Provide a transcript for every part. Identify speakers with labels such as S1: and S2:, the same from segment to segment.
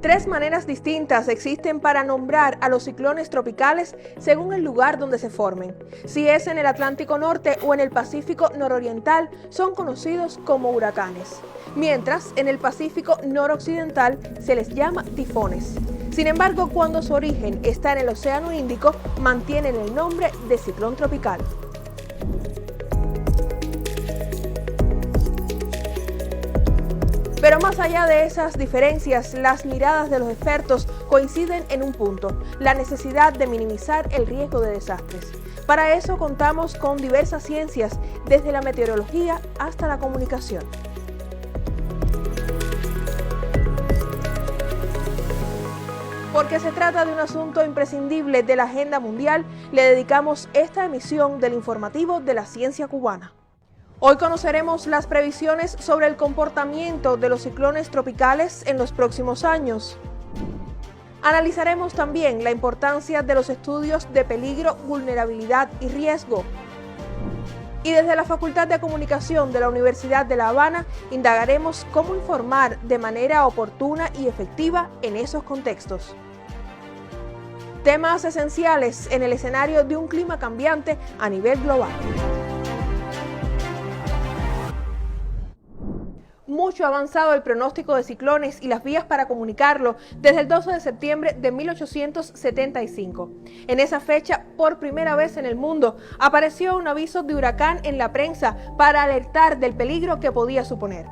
S1: Tres maneras distintas existen para nombrar a los ciclones tropicales según el lugar donde se formen. Si es en el Atlántico Norte o en el Pacífico Nororiental, son conocidos como huracanes, mientras en el Pacífico Noroccidental se les llama tifones. Sin embargo, cuando su origen está en el Océano Índico, mantienen el nombre de ciclón tropical. Pero más allá de esas diferencias, las miradas de los expertos coinciden en un punto: la necesidad de minimizar el riesgo de desastres. Para eso contamos con diversas ciencias, desde la meteorología hasta la comunicación. Porque se trata de un asunto imprescindible de la agenda mundial, le dedicamos esta emisión del informativo de la ciencia cubana. Hoy conoceremos las previsiones sobre el comportamiento de los ciclones tropicales en los próximos años. Analizaremos también la importancia de los estudios de peligro, vulnerabilidad y riesgo. Y desde la Facultad de Comunicación de la Universidad de La Habana indagaremos cómo informar de manera oportuna y efectiva en esos contextos. Temas esenciales en el escenario de un clima cambiante a nivel global. Mucho ha avanzado el pronóstico de ciclones y las vías para comunicarlo desde el 12 de septiembre de 1875. En esa fecha, por primera vez en el mundo, apareció un aviso de huracán en la prensa para alertar del peligro que podía suponer.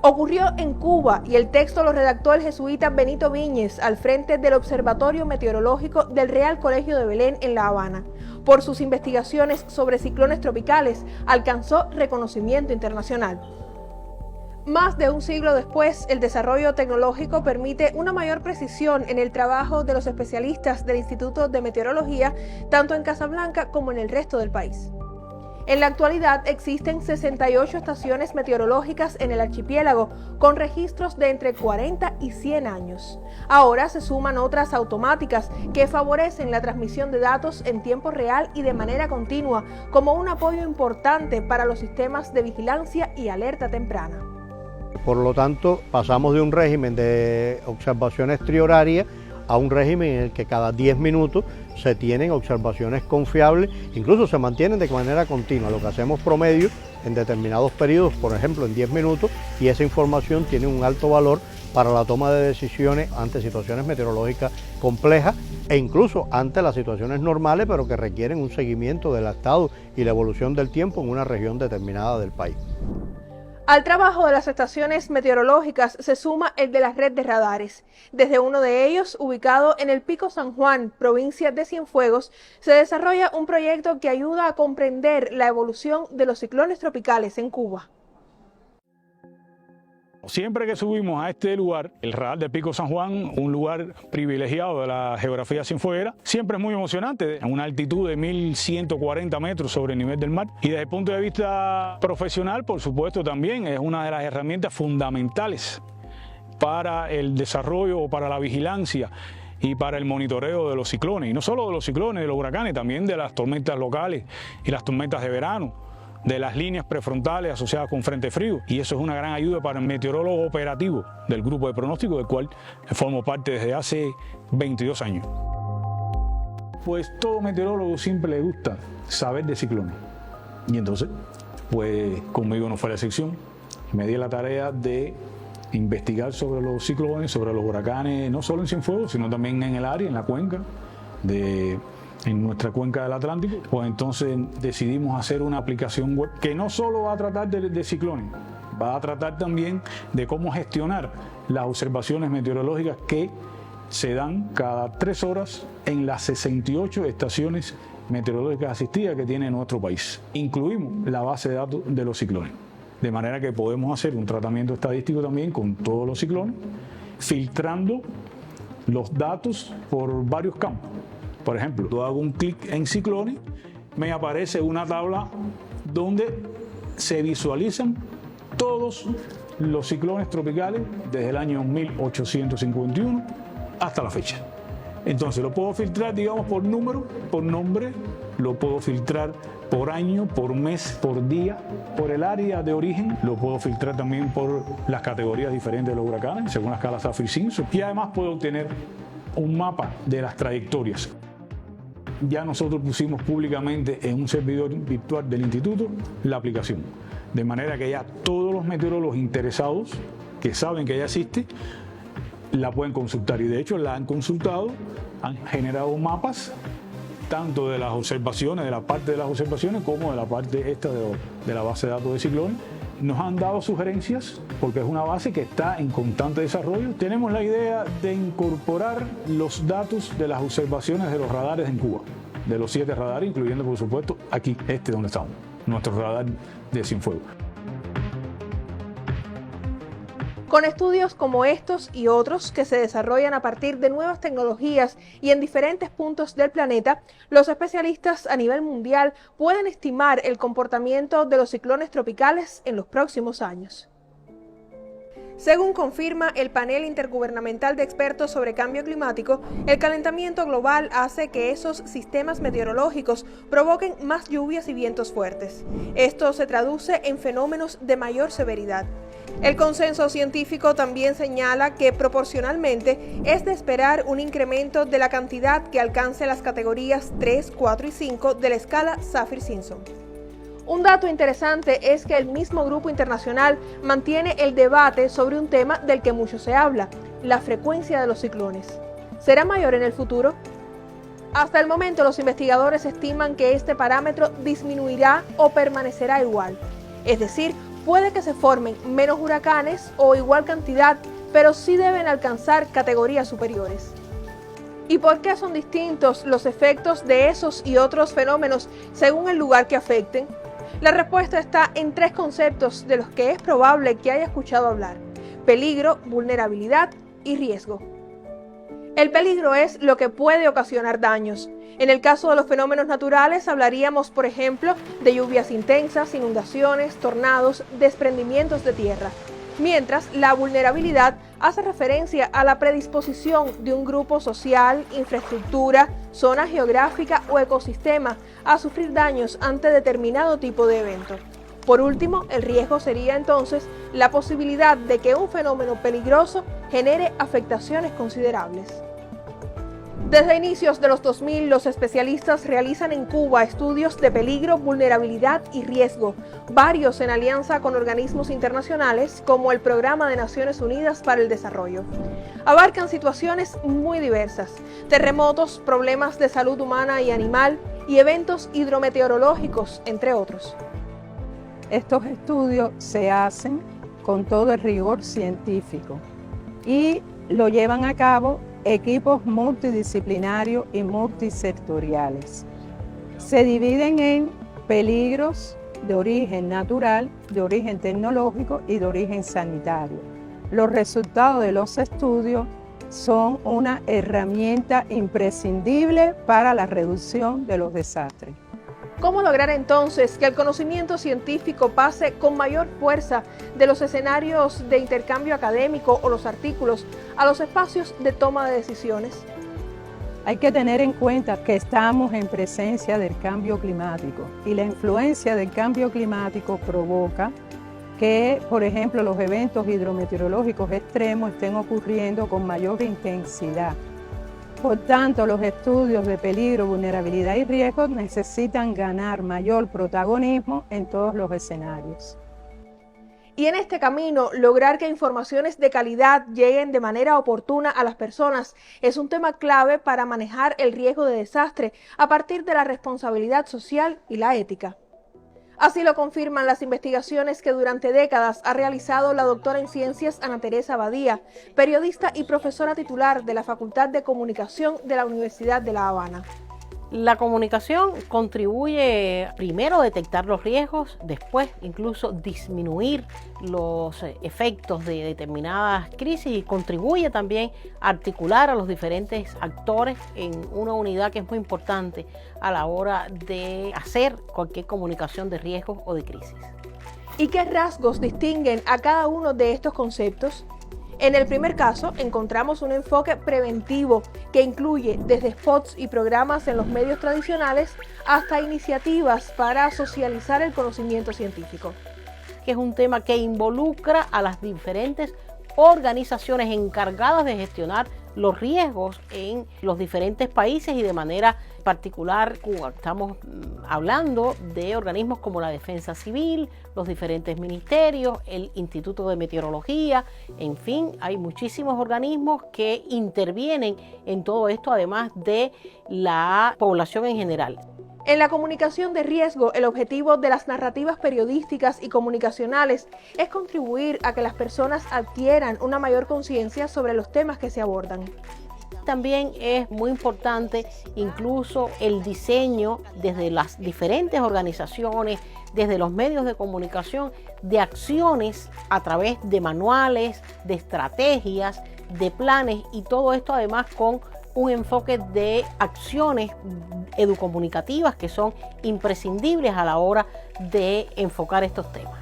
S1: Ocurrió en Cuba y el texto lo redactó el jesuita Benito Viñes al frente del Observatorio Meteorológico del Real Colegio de Belén en La Habana. Por sus investigaciones sobre ciclones tropicales, alcanzó reconocimiento internacional. Más de un siglo después, el desarrollo tecnológico permite una mayor precisión en el trabajo de los especialistas del Instituto de Meteorología, tanto en Casablanca como en el resto del país. En la actualidad existen 68 estaciones meteorológicas en el archipiélago, con registros de entre 40 y 100 años. Ahora se suman otras automáticas que favorecen la transmisión de datos en tiempo real y de manera continua, como un apoyo importante para los sistemas de vigilancia y alerta temprana.
S2: Por lo tanto, pasamos de un régimen de observaciones trihorarias a un régimen en el que cada 10 minutos se tienen observaciones confiables, incluso se mantienen de manera continua, lo que hacemos promedio en determinados periodos, por ejemplo en 10 minutos, y esa información tiene un alto valor para la toma de decisiones ante situaciones meteorológicas complejas e incluso ante las situaciones normales, pero que requieren un seguimiento del estado y la evolución del tiempo en una región determinada del país.
S1: Al trabajo de las estaciones meteorológicas se suma el de la red de radares. Desde uno de ellos, ubicado en el Pico San Juan, provincia de Cienfuegos, se desarrolla un proyecto que ayuda a comprender la evolución de los ciclones tropicales en Cuba.
S3: Siempre que subimos a este lugar, el radar de Pico San Juan, un lugar privilegiado de la geografía cienfueguera, siempre es muy emocionante, a una altitud de 1140 metros sobre el nivel del mar. Y desde el punto de vista profesional, por supuesto, también es una de las herramientas fundamentales para el desarrollo o para la vigilancia y para el monitoreo de los ciclones. Y no solo de los ciclones, de los huracanes, también de las tormentas locales y las tormentas de verano, de las líneas prefrontales asociadas con frente frío, y eso es una gran ayuda para el meteorólogo operativo del grupo de pronóstico, del cual formo parte desde hace 22 años. Pues todo meteorólogo siempre le gusta saber de ciclones, y entonces, pues conmigo no fue la excepción. Me di la tarea de investigar sobre los ciclones, sobre los huracanes, no solo en Cienfuegos, sino también en el área, en la cuenca en nuestra cuenca del Atlántico. Pues entonces decidimos hacer una aplicación web que no solo va a tratar de ciclones, va a tratar también de cómo gestionar las observaciones meteorológicas que se dan cada 3 horas en las 68 estaciones meteorológicas asistidas que tiene nuestro país. Incluimos la base de datos de los ciclones, de manera que podemos hacer un tratamiento estadístico también con todos los ciclones, filtrando los datos por varios campos. Por ejemplo, yo hago un clic en ciclones, me aparece una tabla donde se visualizan todos los ciclones tropicales desde el año 1851 hasta la fecha. Entonces lo puedo filtrar, digamos, por número, por nombre, lo puedo filtrar por año, por mes, por día, por el área de origen, lo puedo filtrar también por las categorías diferentes de los huracanes, según la escala Saffir-Simpson, y además puedo obtener un mapa de las trayectorias. Ya nosotros pusimos públicamente en un servidor virtual del instituto la aplicación, de manera que ya todos los meteorólogos interesados que saben que ya existe, la pueden consultar, y de hecho la han consultado, han generado mapas tanto de las observaciones, de la parte de las observaciones, como de la parte esta de la base de datos de ciclones. Nos han dado sugerencias porque es una base que está en constante desarrollo. Tenemos la idea de incorporar los datos de las observaciones de los radares en Cuba, de los 7 radares, incluyendo por supuesto aquí, donde estamos, nuestro radar de Cienfuegos.
S1: Con estudios como estos y otros que se desarrollan a partir de nuevas tecnologías y en diferentes puntos del planeta, los especialistas a nivel mundial pueden estimar el comportamiento de los ciclones tropicales en los próximos años. Según confirma el panel intergubernamental de expertos sobre cambio climático, el calentamiento global hace que esos sistemas meteorológicos provoquen más lluvias y vientos fuertes. Esto se traduce en fenómenos de mayor severidad. El consenso científico también señala que proporcionalmente es de esperar un incremento de la cantidad que alcance las categorías 3, 4 y 5 de la escala Saffir-Simpson. Un dato interesante es que el mismo grupo internacional mantiene el debate sobre un tema del que mucho se habla, la frecuencia de los ciclones. ¿Será mayor en el futuro? Hasta el momento los investigadores estiman que este parámetro disminuirá o permanecerá igual. Es decir, puede que se formen menos huracanes o igual cantidad, pero sí deben alcanzar categorías superiores. ¿Y por qué son distintos los efectos de esos y otros fenómenos según el lugar que afecten? La respuesta está en 3 conceptos de los que es probable que haya escuchado hablar: peligro, vulnerabilidad y riesgo. El peligro es lo que puede ocasionar daños. En el caso de los fenómenos naturales hablaríamos, por ejemplo, de lluvias intensas, inundaciones, tornados, desprendimientos de tierra. Mientras la vulnerabilidad hace referencia a la predisposición de un grupo social, infraestructura, zona geográfica o ecosistema a sufrir daños ante determinado tipo de evento. Por último, el riesgo sería entonces la posibilidad de que un fenómeno peligroso genere afectaciones considerables. Desde inicios de los 2000, los especialistas realizan en Cuba estudios de peligro, vulnerabilidad y riesgo, varios en alianza con organismos internacionales como el Programa de Naciones Unidas para el Desarrollo. Abarcan situaciones muy diversas: terremotos, problemas de salud humana y animal y eventos hidrometeorológicos, entre otros.
S4: Estos estudios se hacen con todo el rigor científico y lo llevan a cabo equipos multidisciplinarios y multisectoriales. Se dividen en peligros de origen natural, de origen tecnológico y de origen sanitario. Los resultados de los estudios son una herramienta imprescindible para la reducción de los desastres.
S1: ¿Cómo lograr entonces que el conocimiento científico pase con mayor fuerza de los escenarios de intercambio académico o los artículos a los espacios de toma de decisiones?
S4: Hay que tener en cuenta que estamos en presencia del cambio climático y la influencia del cambio climático provoca que, por ejemplo, los eventos hidrometeorológicos extremos estén ocurriendo con mayor intensidad. Por tanto, los estudios de peligro, vulnerabilidad y riesgo necesitan ganar mayor protagonismo en todos los escenarios.
S1: Y en este camino, lograr que informaciones de calidad lleguen de manera oportuna a las personas es un tema clave para manejar el riesgo de desastre a partir de la responsabilidad social y la ética. Así lo confirman las investigaciones que durante décadas ha realizado la doctora en ciencias Ana Teresa Badía, periodista y profesora titular de la Facultad de Comunicación de la Universidad de La Habana.
S5: La comunicación contribuye primero a detectar los riesgos, después incluso disminuir los efectos de determinadas crisis y contribuye también a articular a los diferentes actores en una unidad que es muy importante a la hora de hacer cualquier comunicación de riesgos o de crisis.
S1: ¿Y qué rasgos distinguen a cada uno de estos conceptos? En el primer caso, encontramos un enfoque preventivo que incluye desde spots y programas en los medios tradicionales hasta iniciativas para socializar el conocimiento científico.
S5: Que es un tema que involucra a las diferentes organizaciones encargadas de gestionar los riesgos en los diferentes países y de manera particular estamos hablando de organismos como la Defensa Civil, los diferentes ministerios, el Instituto de Meteorología, en fin, hay muchísimos organismos que intervienen en todo esto, además de la población en general.
S1: En la comunicación de riesgo, el objetivo de las narrativas periodísticas y comunicacionales es contribuir a que las personas adquieran una mayor conciencia sobre los temas que se abordan.
S5: También es muy importante incluso el diseño desde las diferentes organizaciones, desde los medios de comunicación, de acciones a través de manuales, de estrategias, de planes y todo esto además con un enfoque de acciones educomunicativas que son imprescindibles a la hora de enfocar estos temas.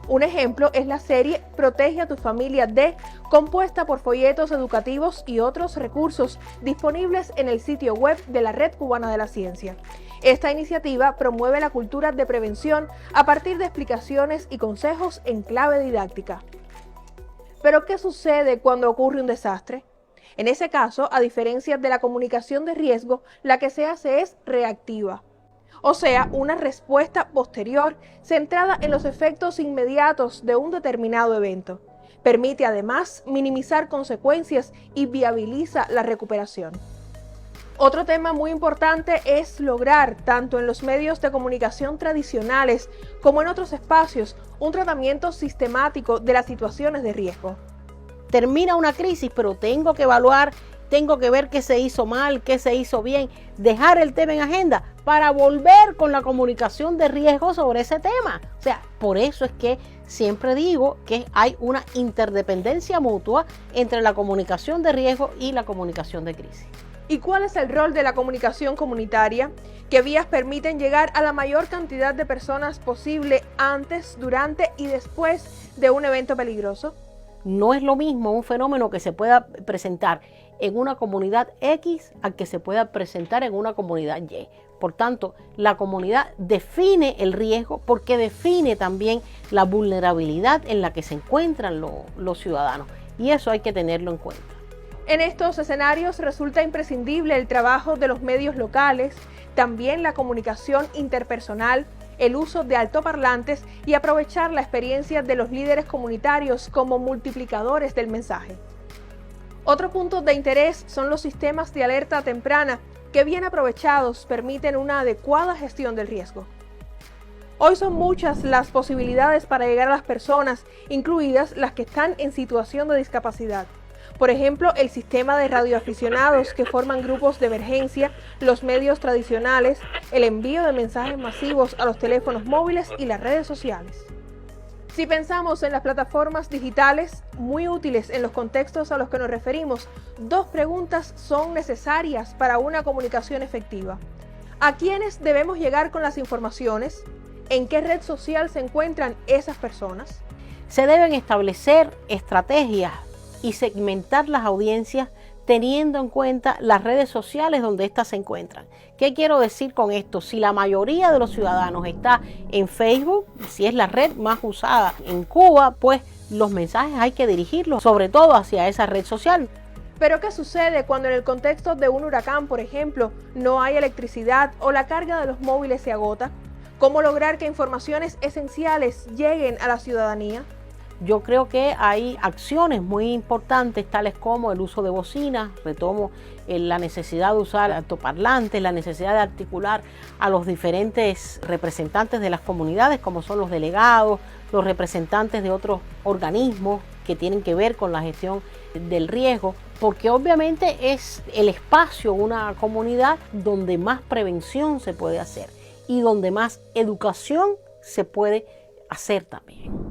S1: Un ejemplo es la serie Protege a tu familia D, compuesta por folletos educativos y otros recursos disponibles en el sitio web de la Red Cubana de la Ciencia. Esta iniciativa promueve la cultura de prevención a partir de explicaciones y consejos en clave didáctica. ¿Pero qué sucede cuando ocurre un desastre? En ese caso, a diferencia de la comunicación de riesgo, la que se hace es reactiva. O sea, una respuesta posterior centrada en los efectos inmediatos de un determinado evento. Permite además minimizar consecuencias y viabiliza la recuperación. Otro tema muy importante es lograr, tanto en los medios de comunicación tradicionales como en otros espacios, un tratamiento sistemático de las situaciones de riesgo.
S5: Termina una crisis, pero tengo que evaluar, tengo que ver qué se hizo mal, qué se hizo bien, dejar el tema en agenda para volver con la comunicación de riesgo sobre ese tema. O sea, por eso es que siempre digo que hay una interdependencia mutua entre la comunicación de riesgo y la comunicación de crisis.
S1: ¿Y cuál es el rol de la comunicación comunitaria? ¿Qué vías permiten llegar a la mayor cantidad de personas posible antes, durante y después de un evento peligroso?
S5: No es lo mismo un fenómeno que se pueda presentar en una comunidad X al que se pueda presentar en una comunidad Y. Por tanto, la comunidad define el riesgo porque define también la vulnerabilidad en la que se encuentran los ciudadanos. Y eso hay que tenerlo en cuenta.
S1: En estos escenarios resulta imprescindible el trabajo de los medios locales, también la comunicación interpersonal, el uso de altoparlantes y aprovechar la experiencia de los líderes comunitarios como multiplicadores del mensaje. Otro punto de interés son los sistemas de alerta temprana que bien aprovechados permiten una adecuada gestión del riesgo. Hoy son muchas las posibilidades para llegar a las personas, incluidas las que están en situación de discapacidad. Por ejemplo, el sistema de radioaficionados que forman grupos de emergencia, los medios tradicionales, el envío de mensajes masivos a los teléfonos móviles y las redes sociales. Si pensamos en las plataformas digitales, muy útiles en los contextos a los que nos referimos, dos preguntas son necesarias para una comunicación efectiva. ¿A quiénes debemos llegar con las informaciones? ¿En qué red social se encuentran esas personas?
S5: Se deben establecer estrategias y segmentar las audiencias teniendo en cuenta las redes sociales donde éstas se encuentran. ¿Qué quiero decir con esto? Si la mayoría de los ciudadanos está en Facebook, si es la red más usada en Cuba, pues los mensajes hay que dirigirlos sobre todo hacia esa red social.
S1: Pero ¿qué sucede cuando en el contexto de un huracán, por ejemplo, no hay electricidad o la carga de los móviles se agota? ¿Cómo lograr que informaciones esenciales lleguen a la ciudadanía?
S5: Yo creo que hay acciones muy importantes, tales como el uso de bocinas, retomo la necesidad de usar altoparlantes, la necesidad de articular a los diferentes representantes de las comunidades, como son los delegados, los representantes de otros organismos que tienen que ver con la gestión del riesgo, porque obviamente es el espacio, una comunidad donde más prevención se puede hacer y donde más educación se puede hacer también.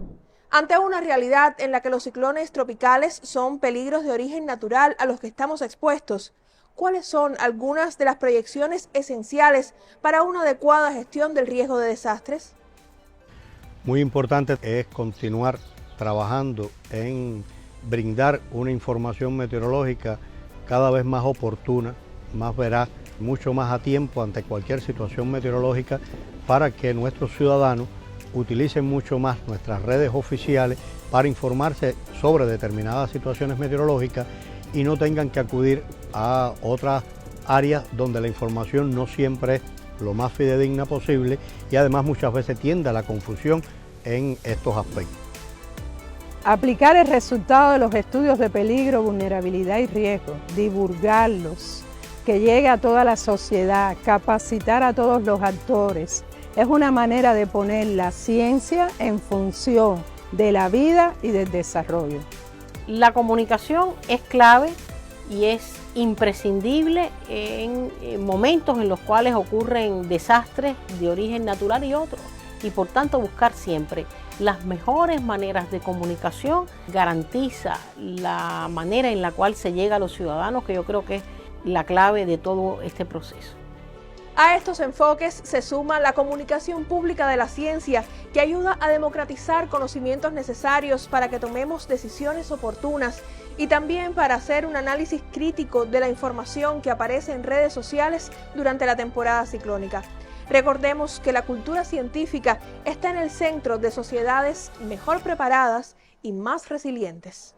S1: Ante una realidad en la que los ciclones tropicales son peligros de origen natural a los que estamos expuestos, ¿cuáles son algunas de las proyecciones esenciales para una adecuada gestión del riesgo de desastres?
S2: Muy importante es continuar trabajando en brindar una información meteorológica cada vez más oportuna, más veraz, mucho más a tiempo ante cualquier situación meteorológica, para que nuestros ciudadanos utilicen mucho más nuestras redes oficiales para informarse sobre determinadas situaciones meteorológicas y no tengan que acudir a otras áreas donde la información no siempre es lo más fidedigna posible y además muchas veces tiende a la confusión en estos aspectos.
S4: Aplicar el resultado de los estudios de peligro, vulnerabilidad y riesgo, divulgarlos, que llegue a toda la sociedad, capacitar a todos los actores, es una manera de poner la ciencia en función de la vida y del desarrollo.
S5: La comunicación es clave y es imprescindible en momentos en los cuales ocurren desastres de origen natural y otros, y por tanto buscar siempre las mejores maneras de comunicación garantiza la manera en la cual se llega a los ciudadanos, que yo creo que es la clave de todo este proceso.
S1: A estos enfoques se suma la comunicación pública de la ciencia, que ayuda a democratizar conocimientos necesarios para que tomemos decisiones oportunas y también para hacer un análisis crítico de la información que aparece en redes sociales durante la temporada ciclónica. Recordemos que la cultura científica está en el centro de sociedades mejor preparadas y más resilientes.